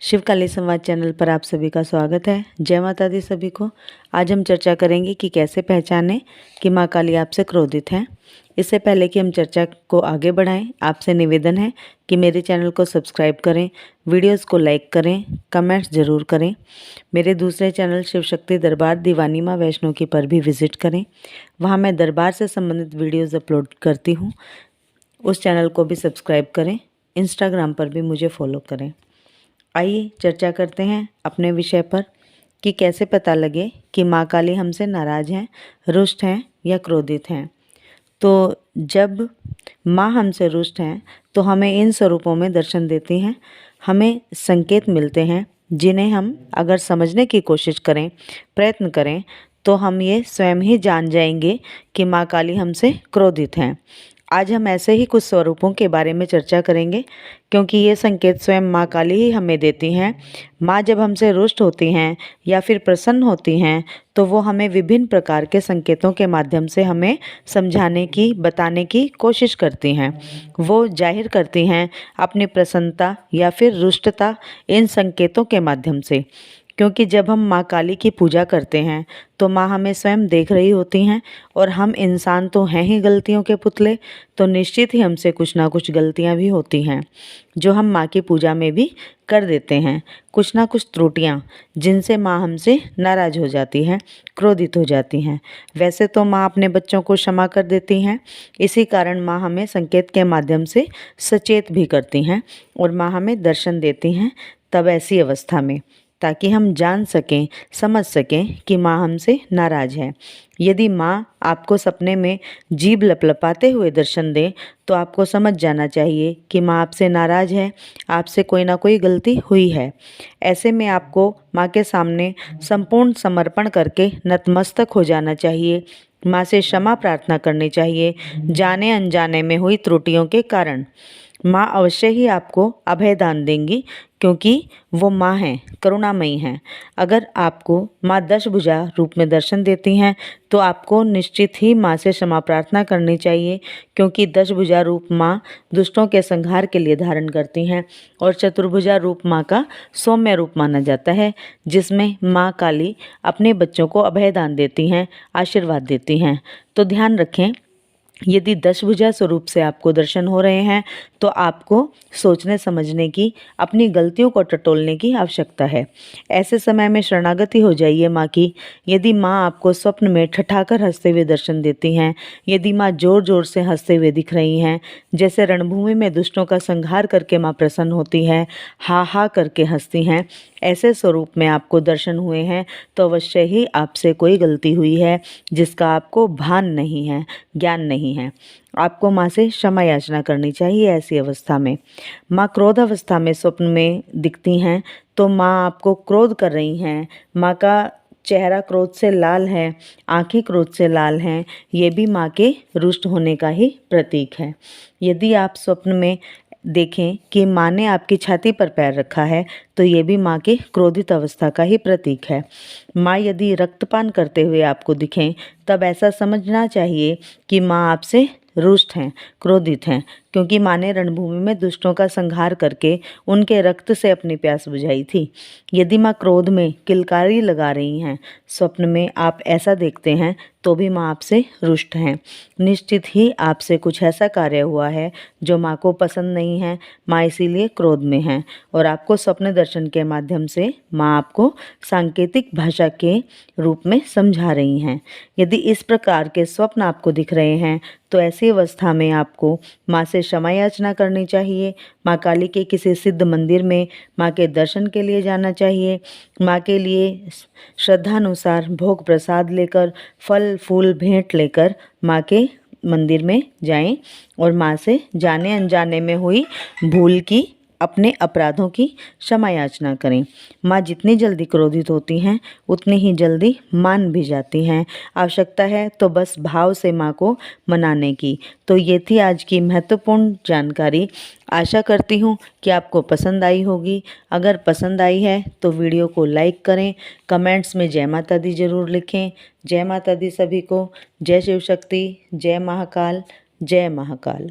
शिवकाली संवाद चैनल पर आप सभी का स्वागत है। जय माता दी सभी को। आज हम चर्चा करेंगे कि कैसे पहचानें कि माँ काली आपसे क्रोधित हैं। इससे पहले कि हम चर्चा को आगे बढ़ाएं, आपसे निवेदन है कि मेरे चैनल को सब्सक्राइब करें, वीडियोस को लाइक करें, कमेंट्स ज़रूर करें। मेरे दूसरे चैनल शिव शक्ति दरबार दीवानी माँ वैष्णो की पर भी विज़िट करें। वहाँ मैं दरबार से संबंधित वीडियोज़ अपलोड करती हूँ, उस चैनल को भी सब्सक्राइब करें। इंस्टाग्राम पर भी मुझे फॉलो करें। आइए चर्चा करते हैं अपने विषय पर कि कैसे पता लगे कि माँ काली हमसे नाराज़ हैं, रुष्ट हैं या क्रोधित हैं। तो जब माँ हमसे रुष्ट हैं तो हमें इन स्वरूपों में दर्शन देती हैं। हमें संकेत मिलते हैं जिन्हें हम अगर समझने की कोशिश करें, प्रयत्न करें, तो हम ये स्वयं ही जान जाएंगे कि माँ काली हमसे क्रोधित हैं। आज हम ऐसे ही कुछ स्वरूपों के बारे में चर्चा करेंगे, क्योंकि ये संकेत स्वयं माँ काली ही हमें देती हैं। माँ जब हमसे रुष्ट होती हैं या फिर प्रसन्न होती हैं तो वो हमें विभिन्न प्रकार के संकेतों के माध्यम से हमें समझाने की, बताने की कोशिश करती हैं। वो जाहिर करती हैं अपनी प्रसन्नता या फिर रुष्टता इन संकेतों के माध्यम से। क्योंकि जब हम माँ काली की पूजा करते हैं तो माँ हमें स्वयं देख रही होती हैं, और हम इंसान तो हैं ही गलतियों के पुतले, तो निश्चित ही हमसे कुछ ना कुछ गलतियाँ भी होती हैं जो हम माँ की पूजा में भी कर देते हैं। कुछ ना कुछ त्रुटियाँ जिनसे माँ हमसे नाराज़ हो जाती हैं, क्रोधित हो जाती हैं। वैसे तो माँ अपने बच्चों को क्षमा कर देती हैं, इसी कारण माँ हमें संकेत के माध्यम से सचेत भी करती हैं और माँ हमें दर्शन देती हैं तब ऐसी अवस्था में, ताकि हम जान सकें, समझ सकें कि माँ हमसे नाराज़ है। यदि माँ आपको सपने में जीभ लपलपाते हुए दर्शन दें तो आपको समझ जाना चाहिए कि माँ आपसे नाराज़ है, आपसे कोई ना कोई गलती हुई है। ऐसे में आपको माँ के सामने संपूर्ण समर्पण करके नतमस्तक हो जाना चाहिए, माँ से क्षमा प्रार्थना करनी चाहिए जाने अनजाने में हुई त्रुटियों के कारण। माँ अवश्य ही आपको अभय दान देंगी, क्योंकि वो माँ हैं, करुणामयी हैं। अगर आपको माँ दशभुजा रूप में दर्शन देती हैं तो आपको निश्चित ही माँ से क्षमा प्रार्थना करनी चाहिए, क्योंकि दशभुजा रूप माँ दुष्टों के संहार के लिए धारण करती हैं, और चतुर्भुजा रूप माँ का सौम्य रूप माना जाता है, जिसमें माँ काली अपने बच्चों को अभय दान देती हैं, आशीर्वाद देती हैं। तो ध्यान रखें, यदि दशभुजा स्वरूप से आपको दर्शन हो रहे हैं तो आपको सोचने समझने की, अपनी गलतियों को टटोलने की आवश्यकता है। ऐसे समय में शरणागति हो जाइए माँ की। यदि माँ आपको स्वप्न में ठठाकर हंसते हुए दर्शन देती हैं, यदि माँ जोर जोर से हंसते हुए दिख रही हैं, जैसे रणभूमि में दुष्टों का संहार करके माँ प्रसन्न होती हैं, हा हा करके हंसती हैं, ऐसे स्वरूप में आपको दर्शन हुए हैं तो अवश्य ही आपसे कोई गलती हुई है जिसका आपको भान नहीं है, ज्ञान नहीं है। आपको माँ से क्षमा याचना करनी चाहिए। ऐसी अवस्था में माँ क्रोध अवस्था में स्वप्न में दिखती हैं तो माँ आपको क्रोध कर रही हैं, माँ का चेहरा क्रोध से लाल है, आंखें क्रोध से लाल हैं, ये भी माँ के रुष्ट होने का ही प्रतीक है। यदि आप स्वप्न में देखें कि माँ ने आपकी छाती पर पैर रखा है तो ये भी माँ के क्रोधित अवस्था का ही प्रतीक है। माँ यदि रक्तपान करते हुए आपको दिखें तब ऐसा समझना चाहिए कि माँ आपसे रुष्ट हैं, क्रोधित हैं, क्योंकि माँ ने रणभूमि में दुष्टों का संहार करके उनके रक्त से अपनी प्यास बुझाई थी। यदि माँ क्रोध में किलकारी लगा रही हैं, स्वप्न में आप ऐसा देखते हैं, तो भी माँ आपसे रुष्ट हैं। निश्चित ही आपसे कुछ ऐसा कार्य हुआ है जो माँ को पसंद नहीं है, माँ इसीलिए क्रोध में हैं, और आपको स्वप्न दर्शन के माध्यम से माँ आपको सांकेतिक भाषा के रूप में समझा रही हैं। यदि इस प्रकार के स्वप्न आपको दिख रहे हैं तो ऐसी अवस्था में आपको माँ से क्षमा याचना करनी चाहिए। माँ काली के किसी सिद्ध मंदिर में माँ के दर्शन के लिए जाना चाहिए। माँ के लिए श्रद्धानुसार भोग प्रसाद लेकर, फल फूल भेंट लेकर माँ के मंदिर में जाएं और माँ से जाने अनजाने में हुई भूल की, अपने अपराधों की क्षमा याचना करें। माँ जितनी जल्दी क्रोधित होती हैं उतनी ही जल्दी मान भी जाती हैं। आवश्यकता है तो बस भाव से माँ को मनाने की। तो ये थी आज की महत्वपूर्ण जानकारी। आशा करती हूँ कि आपको पसंद आई होगी। अगर पसंद आई है तो वीडियो को लाइक करें, कमेंट्स में जय माता दी ज़रूर लिखें। जय माता दी सभी को। जय शिव शक्ति, जय महाकाल, जय महाकाल।